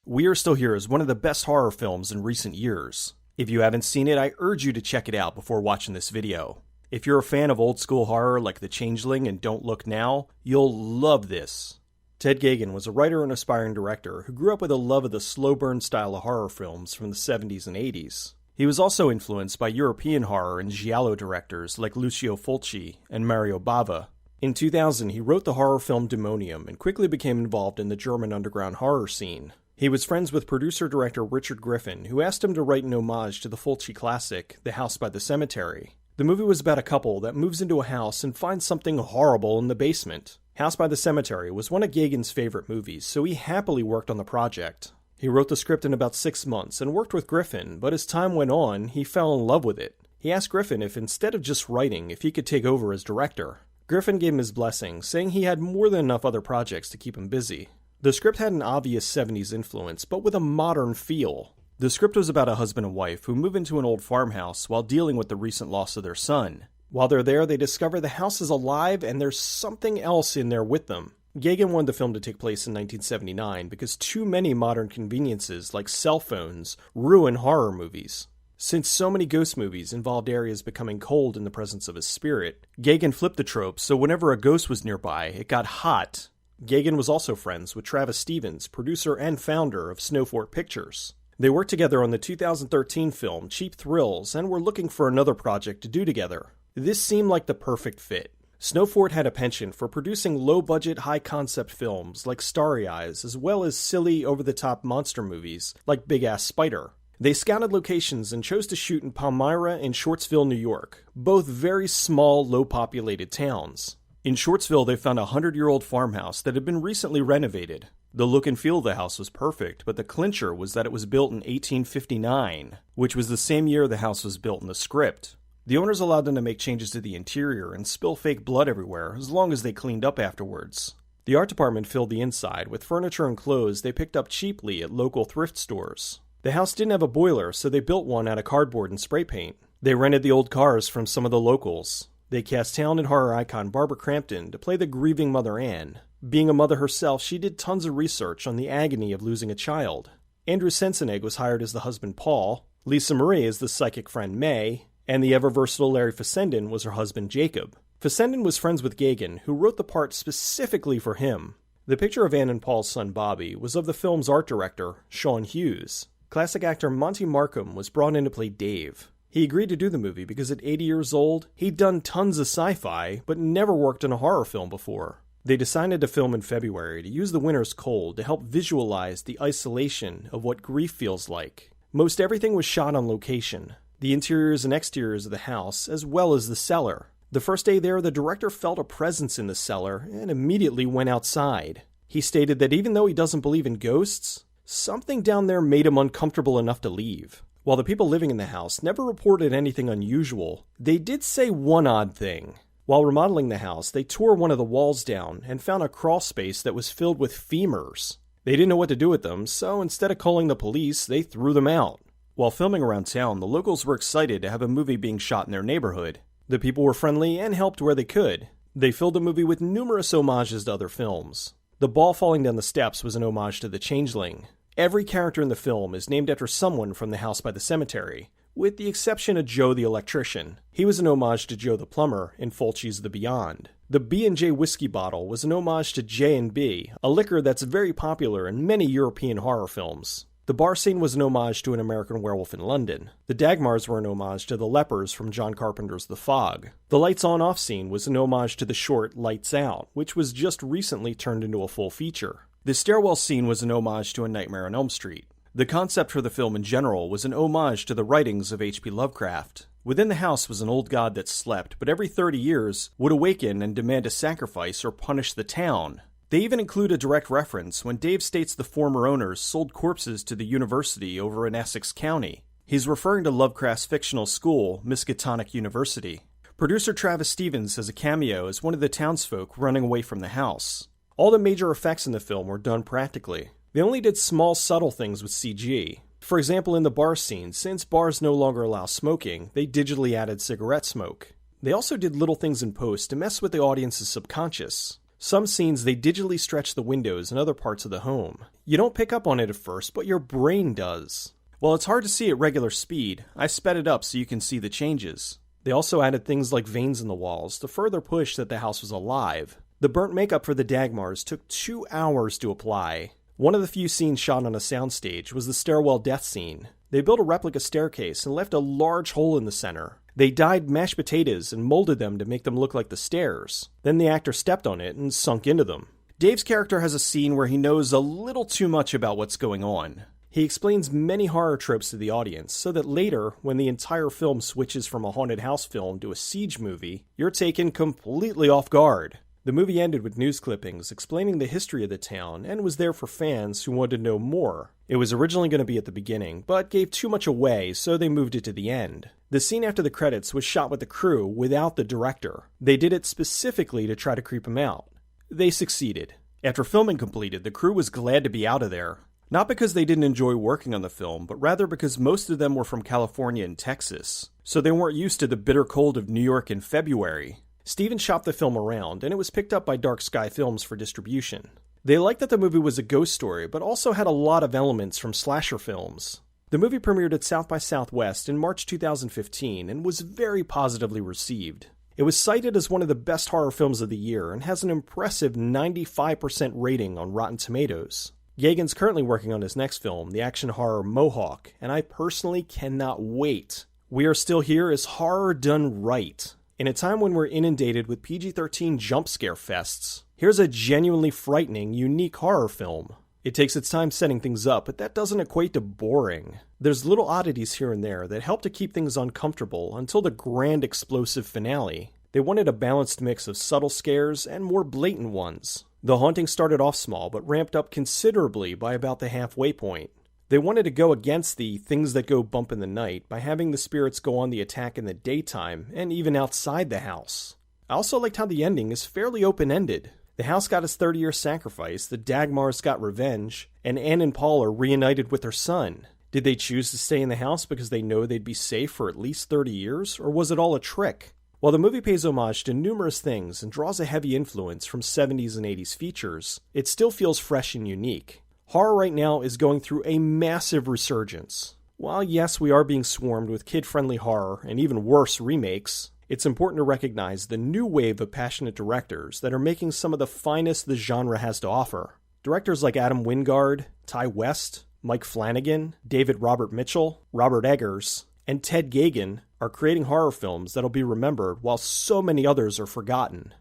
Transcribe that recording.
We Are Still Here is one of the best horror films in recent years. If you haven't seen it, I urge you to check it out before watching this video. If you're a fan of old school horror like The Changeling and Don't Look Now, you'll love this. Ted Geoghegan was a writer and aspiring director who grew up with a love of the slow burn style of horror films from the 70s and 80s. He was also influenced by European horror and giallo directors like Lucio Fulci and Mario Bava. In 2000, he wrote the horror film Demonium and quickly became involved in the German underground horror scene. He was friends with producer-director Richard Griffin, who asked him to write an homage to the Fulci classic, The House by the Cemetery. The movie was about a couple that moves into a house and finds something horrible in the basement. House by the Cemetery was one of Geoghegan's favorite movies, so he happily worked on the project. He wrote the script in about 6 months and worked with Griffin, but as time went on, he fell in love with it. He asked Griffin if instead of just writing, if he could take over as director. Griffin gave him his blessing, saying he had more than enough other projects to keep him busy. The script had an obvious 70s influence, but with a modern feel. The script was about a husband and wife who move into an old farmhouse while dealing with the recent loss of their son. While they're there, they discover the house is alive and there's something else in there with them. Geoghegan wanted the film to take place in 1979 because too many modern conveniences like cell phones ruin horror movies. Since so many ghost movies involved areas becoming cold in the presence of a spirit, Geoghegan flipped the trope so whenever a ghost was nearby, it got hot. Geoghegan was also friends with Travis Stevens, producer and founder of Snowfort Pictures. They worked together on the 2013 film Cheap Thrills and were looking for another project to do together. This seemed like the perfect fit. Snowfort had a penchant for producing low-budget, high-concept films like Starry Eyes, as well as silly, over-the-top monster movies like Big Ass Spider. They scouted locations and chose to shoot in Palmyra and Shortsville, New York, both very small, low-populated towns. In Shortsville, they found a 100-year-old farmhouse that had been recently renovated. The look and feel of the house was perfect, but the clincher was that it was built in 1859, which was the same year the house was built in the script. The owners allowed them to make changes to the interior and spill fake blood everywhere, as long as they cleaned up afterwards. The art department filled the inside with furniture and clothes they picked up cheaply at local thrift stores. The house didn't have a boiler, so they built one out of cardboard and spray paint. They rented the old cars from some of the locals. They cast talented horror icon Barbara Crampton to play the grieving Mother Ann. Being a mother herself, she did tons of research on the agony of losing a child. Andrew Senseneg was hired as the husband Paul, Lisa Marie as the psychic friend May, and the ever-versatile Larry Fessenden was her husband Jacob. Fessenden was friends with Geoghegan, who wrote the part specifically for him. The picture of Ann and Paul's son Bobby was of the film's art director, Sean Hughes. Classic actor Monty Markham was brought in to play Dave. He agreed to do the movie because at 80 years old, he'd done tons of sci-fi, but never worked in a horror film before. They decided to film in February to use the winter's cold to help visualize the isolation of what grief feels like. Most everything was shot on location, the interiors and exteriors of the house, as well as the cellar. The first day there, the director felt a presence in the cellar and immediately went outside. He stated that even though he doesn't believe in ghosts, something down there made him uncomfortable enough to leave. While the people living in the house never reported anything unusual, they did say one odd thing. While remodeling the house, they tore one of the walls down and found a crawl space that was filled with femurs. They didn't know what to do with them, so instead of calling the police, they threw them out. While filming around town, the locals were excited to have a movie being shot in their neighborhood. The people were friendly and helped where they could. They filled the movie with numerous homages to other films. The ball falling down the steps was an homage to The Changeling. Every character in the film is named after someone from the House by the Cemetery, with the exception of Joe the Electrician. He was an homage to Joe the Plumber in Fulci's The Beyond. The B&J whiskey bottle was an homage to J&B, a liquor that's very popular in many European horror films. The bar scene was an homage to An American Werewolf in London. The Dagmars were an homage to the lepers from John Carpenter's The Fog. The lights on-off scene was an homage to the short Lights Out, which was just recently turned into a full feature. The stairwell scene was an homage to A Nightmare on Elm Street. The concept for the film in general was an homage to the writings of H.P. Lovecraft. Within the house was an old god that slept, but every 30 years would awaken and demand a sacrifice or punish the town. They even include a direct reference when Dave states the former owners sold corpses to the university over in Essex County. He's referring to Lovecraft's fictional school, Miskatonic University. Producer Travis Stevens has a cameo as one of the townsfolk running away from the house. All the major effects in the film were done practically. They only did small, subtle things with CG. For example, in the bar scene, since bars no longer allow smoking, they digitally added cigarette smoke. They also did little things in post to mess with the audience's subconscious. Some scenes, they digitally stretch the windows and other parts of the home. You don't pick up on it at first, but your brain does. While it's hard to see at regular speed, I sped it up so you can see the changes. They also added things like veins in the walls to further push that the house was alive. The burnt makeup for the Dagmars took 2 hours to apply. One of the few scenes shot on a soundstage was the stairwell death scene. They built a replica staircase and left a large hole in the center. They dyed mashed potatoes and molded them to make them look like the stairs. Then the actor stepped on it and sunk into them. Dave's character has a scene where he knows a little too much about what's going on. He explains many horror tropes to the audience so that later, when the entire film switches from a haunted house film to a siege movie, you're taken completely off guard. The movie ended with news clippings explaining the history of the town and was there for fans who wanted to know more. It was originally going to be at the beginning, but gave too much away, so they moved it to the end. The scene after the credits was shot with the crew without the director. They did it specifically to try to creep him out. They succeeded. After filming completed, the crew was glad to be out of there. Not because they didn't enjoy working on the film, but rather because most of them were from California and Texas, so they weren't used to the bitter cold of New York in February. Steven shopped the film around, and it was picked up by Dark Sky Films for distribution. They liked that the movie was a ghost story, but also had a lot of elements from slasher films. The movie premiered at South by Southwest in March 2015 and was very positively received. It was cited as one of the best horror films of the year and has an impressive 95% rating on Rotten Tomatoes. Yegan's currently working on his next film, the action horror Mohawk, and I personally cannot wait. We Are Still Here is horror done right. In a time when we're inundated with PG-13 jump scare fests, here's a genuinely frightening, unique horror film. It takes its time setting things up, but that doesn't equate to boring. There's little oddities here and there that help to keep things uncomfortable until the grand explosive finale. They wanted a balanced mix of subtle scares and more blatant ones. The haunting started off small, but ramped up considerably by about the halfway point. They wanted to go against the things that go bump in the night by having the spirits go on the attack in the daytime and even outside the house. I also liked how the ending is fairly open-ended. The house got its 30-year sacrifice, the Dagmars got revenge, and Anne and Paul are reunited with their son. Did they choose to stay in the house because they know they'd be safe for at least 30 years, or was it all a trick? While the movie pays homage to numerous things and draws a heavy influence from 70s and 80s features, it still feels fresh and unique. Horror right now is going through a massive resurgence. While yes, we are being swarmed with kid-friendly horror and even worse remakes, it's important to recognize the new wave of passionate directors that are making some of the finest the genre has to offer. Directors like Adam Wingard, Ty West, Mike Flanagan, David Robert Mitchell, Robert Eggers, and Ted Geoghegan are creating horror films that'll be remembered while so many others are forgotten.